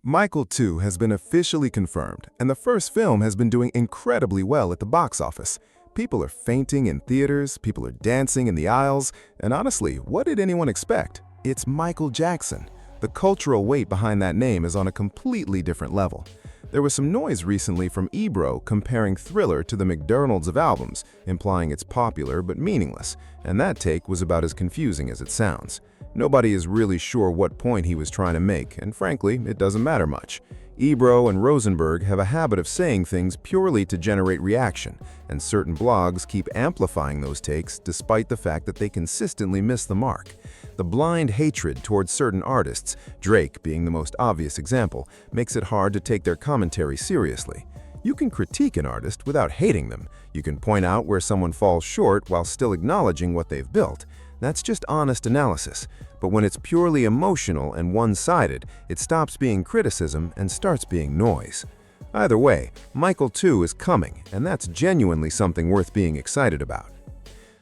Michael 2 has been officially confirmed, and the first film has been doing incredibly well at the box office. People are fainting in theaters, people are dancing in the aisles, and honestly, what did anyone expect? It's Michael Jackson. The cultural weight behind that name is on a completely different level. There was some noise recently from Ebro comparing Thriller to the McDonald's of albums, implying it's popular but meaningless, and that take was about as confusing as it sounds. Nobody is really sure what point he was trying to make, and frankly, it doesn't matter much. Ebro and Rosenberg have a habit of saying things purely to generate reaction, and certain blogs keep amplifying those takes despite the fact that they consistently miss the mark. The blind hatred towards certain artists, Drake being the most obvious example, makes it hard to take their commentary seriously. You can critique an artist without hating them. You can point out where someone falls short while still acknowledging what they've built. That's just honest analysis. But when it's purely emotional and one-sided, it stops being criticism and starts being noise. Either way, Michael 2 is coming, and that's genuinely something worth being excited about.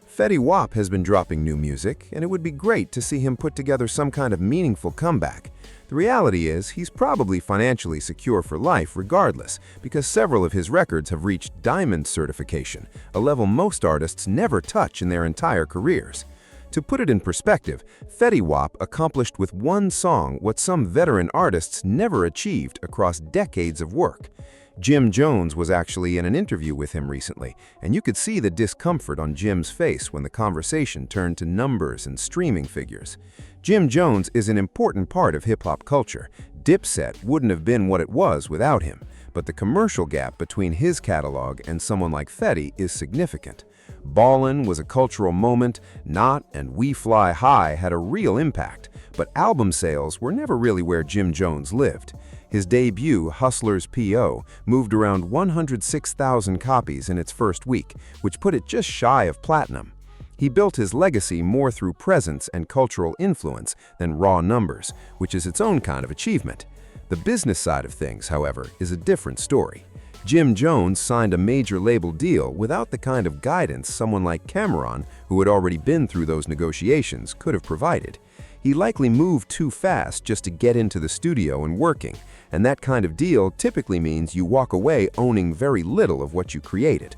Fetty Wap has been dropping new music, and it would be great to see him put together some kind of meaningful comeback. The reality is, he's probably financially secure for life regardless, because several of his records have reached diamond certification, a level most artists never touch in their entire careers. To put it in perspective, Fetty Wap accomplished with one song what some veteran artists never achieved across decades of work. Jim Jones was actually in an interview with him recently, and you could see the discomfort on Jim's face when the conversation turned to numbers and streaming figures. Jim Jones is an important part of hip-hop culture. Dipset wouldn't have been what it was without him, but the commercial gap between his catalog and someone like Fetty is significant. Ballin' was a cultural moment, Not and We Fly High had a real impact, but album sales were never really where Jim Jones lived. His debut, Hustler's P.O., moved around 106,000 copies in its first week, which put it just shy of platinum. He built his legacy more through presence and cultural influence than raw numbers, which is its own kind of achievement. The business side of things, however, is a different story. Jim Jones signed a major label deal without the kind of guidance someone like Cameron, who had already been through those negotiations, could have provided. He likely moved too fast just to get into the studio and working, and that kind of deal typically means you walk away owning very little of what you created.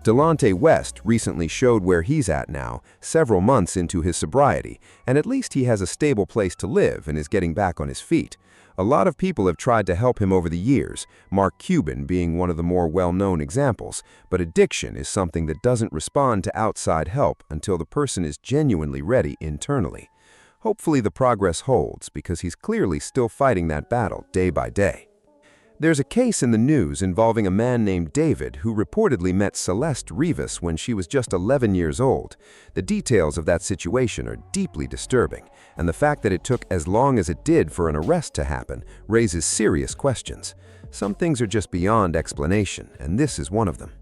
Delonte West recently showed where he's at now, several months into his sobriety, and at least he has a stable place to live and is getting back on his feet. A lot of people have tried to help him over the years, Mark Cuban being one of the more well-known examples, but addiction is something that doesn't respond to outside help until the person is genuinely ready internally. Hopefully the progress holds because he's clearly still fighting that battle day by day. There's a case in the news involving a man named David who reportedly met Celeste Rivas when she was just 11 years old. The details of that situation are deeply disturbing, and the fact that it took as long as it did for an arrest to happen raises serious questions. Some things are just beyond explanation, and this is one of them.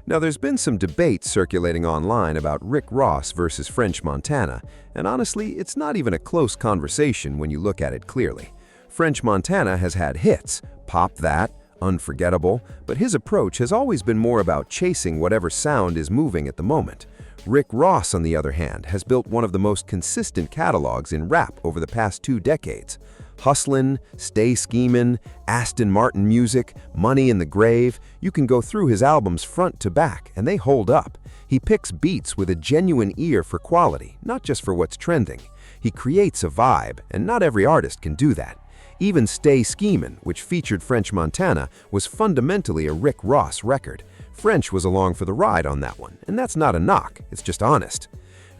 Now, there's been some debate circulating online about Rick Ross versus French Montana, and honestly, it's not even a close conversation when you look at it clearly. French Montana has had hits, Pop That, Unforgettable, but his approach has always been more about chasing whatever sound is moving at the moment. Rick Ross, on the other hand, has built one of the most consistent catalogs in rap over the past 2 decades. Hustlin', Stay Schemin', Aston Martin Music, Money in the Grave, you can go through his albums front to back, and they hold up. He picks beats with a genuine ear for quality, not just for what's trending. He creates a vibe, and not every artist can do that. Even Stay Schemin', which featured French Montana, was fundamentally a Rick Ross record. French was along for the ride on that one, and that's not a knock, it's just honest.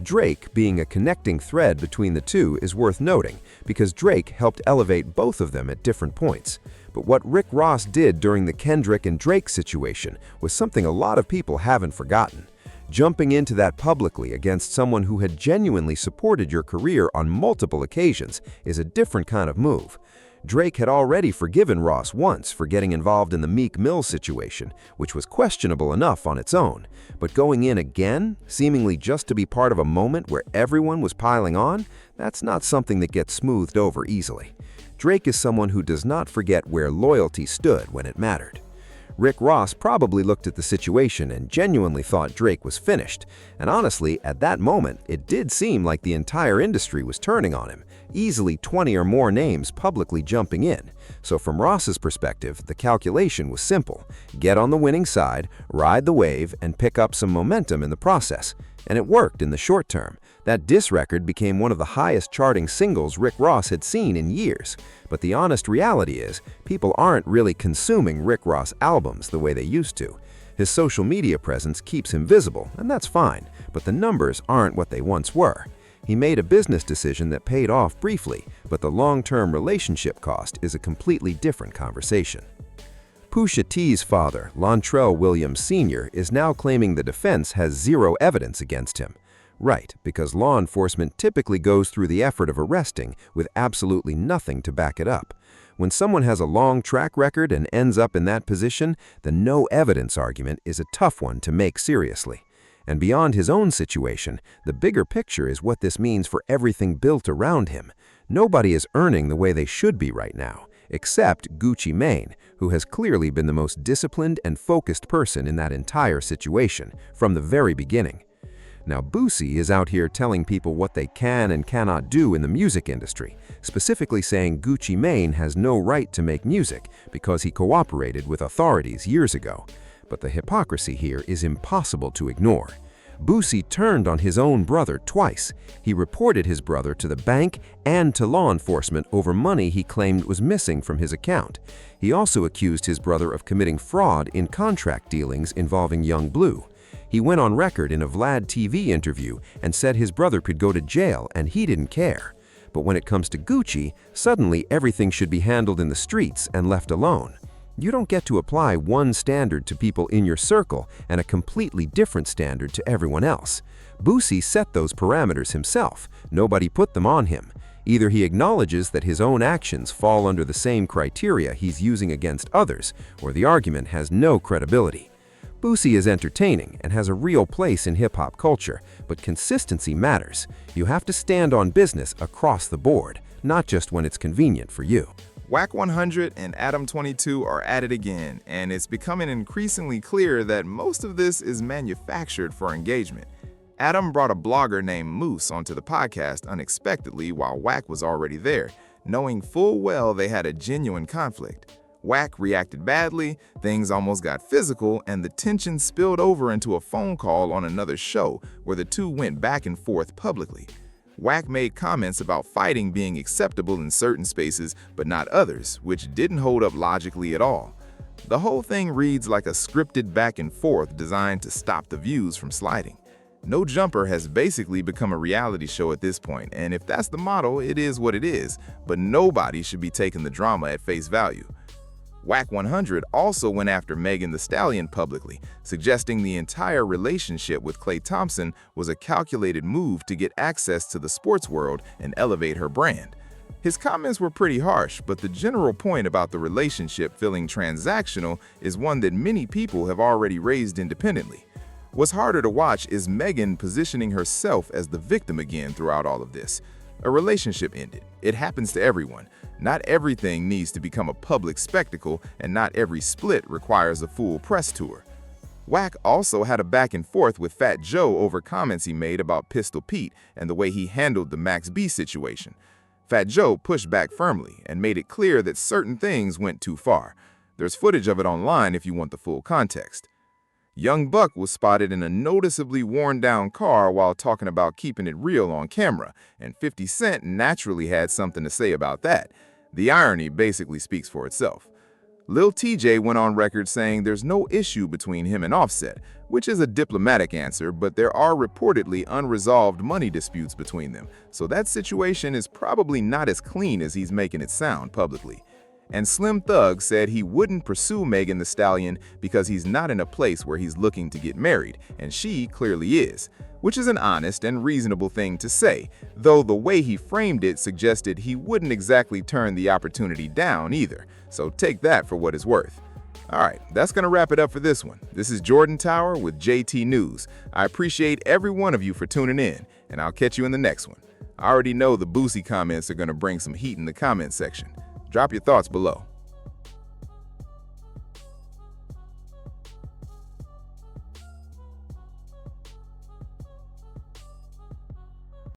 Drake being a connecting thread between the two is worth noting, because Drake helped elevate both of them at different points. But what Rick Ross did during the Kendrick and Drake situation was something a lot of people haven't forgotten. Jumping into that publicly against someone who had genuinely supported your career on multiple occasions is a different kind of move. Drake had already forgiven Ross once for getting involved in the Meek Mill situation, which was questionable enough on its own. But going in again, seemingly just to be part of a moment where everyone was piling on, that's not something that gets smoothed over easily. Drake is someone who does not forget where loyalty stood when it mattered. Rick Ross probably looked at the situation and genuinely thought Drake was finished, and honestly, at that moment, it did seem like the entire industry was turning on him, easily 20 or more names publicly jumping in. So from Ross's perspective, the calculation was simple. Get on the winning side, ride the wave, and pick up some momentum in the process. And it worked in the short term. That diss record became one of the highest charting singles Rick Ross had seen in years. But the honest reality is, people aren't really consuming Rick Ross albums the way they used to. His social media presence keeps him visible, and that's fine, but the numbers aren't what they once were. He made a business decision that paid off briefly, but the long-term relationship cost is a completely different conversation. Pusha T's father, Lontrell Williams Sr., is now claiming the defense has zero evidence against him. Right, because law enforcement typically goes through the effort of arresting with absolutely nothing to back it up. When someone has a long track record and ends up in that position, the no evidence argument is a tough one to make seriously. And beyond his own situation, the bigger picture is what this means for everything built around him. Nobody is earning the way they should be right now, except Gucci Mane, who has clearly been the most disciplined and focused person in that entire situation from the very beginning. Now, Boosie is out here telling people what they can and cannot do in the music industry, specifically saying Gucci Mane has no right to make music because he cooperated with authorities years ago. But the hypocrisy here is impossible to ignore. Boosie turned on his own brother twice. He reported his brother to the bank and to law enforcement over money he claimed was missing from his account. He also accused his brother of committing fraud in contract dealings involving Young Blue. He went on record in a Vlad TV interview and said his brother could go to jail and he didn't care. But when it comes to Gucci, suddenly everything should be handled in the streets and left alone. You don't get to apply one standard to people in your circle and a completely different standard to everyone else. Boosie set those parameters himself. Nobody put them on him. Either he acknowledges that his own actions fall under the same criteria he's using against others, or the argument has no credibility. Boosie is entertaining and has a real place in hip-hop culture, but consistency matters. You have to stand on business across the board, not just when it's convenient for you. Wack 100 and Adam 22 are at it again, and it's becoming increasingly clear that most of this is manufactured for engagement. Adam brought a blogger named Moose onto the podcast unexpectedly while Wack was already there, knowing full well they had a genuine conflict. Wack reacted badly, things almost got physical, and the tension spilled over into a phone call on another show where the two went back and forth publicly. Wack made comments about fighting being acceptable in certain spaces but not others, which didn't hold up logically at all. The whole thing reads like a scripted back and forth designed to stop the views from sliding. No Jumper has basically become a reality show at this point, and if that's the model, it is what it is, but nobody should be taking the drama at face value. Wack 100 also went after Megan Thee Stallion publicly, suggesting the entire relationship with Klay Thompson was a calculated move to get access to the sports world and elevate her brand. His comments were pretty harsh, but the general point about the relationship feeling transactional is one that many people have already raised independently. What's harder to watch is Megan positioning herself as the victim again throughout all of this. A relationship ended. It happens to everyone. Not everything needs to become a public spectacle, and not every split requires a full press tour. Wack also had a back and forth with Fat Joe over comments he made about Pistol Pete and the way he handled the Max B situation. Fat Joe pushed back firmly and made it clear that certain things went too far. There's footage of it online if you want the full context. Young Buck was spotted in a noticeably worn-down car while talking about keeping it real on camera, and 50 Cent naturally had something to say about that. The irony basically speaks for itself. Lil TJ went on record saying there's no issue between him and Offset, which is a diplomatic answer, but there are reportedly unresolved money disputes between them, so that situation is probably not as clean as he's making it sound publicly. And Slim Thug said he wouldn't pursue Megan Thee Stallion because he's not in a place where he's looking to get married, and she clearly is, which is an honest and reasonable thing to say, though the way he framed it suggested he wouldn't exactly turn the opportunity down either, so take that for what it's worth. Alright, that's gonna wrap it up for this one. This is Jordan Tower with JT News. I appreciate every one of you for tuning in, and I'll catch you in the next one. I already know the Boosie comments are gonna bring some heat in the comment section. Drop your thoughts below.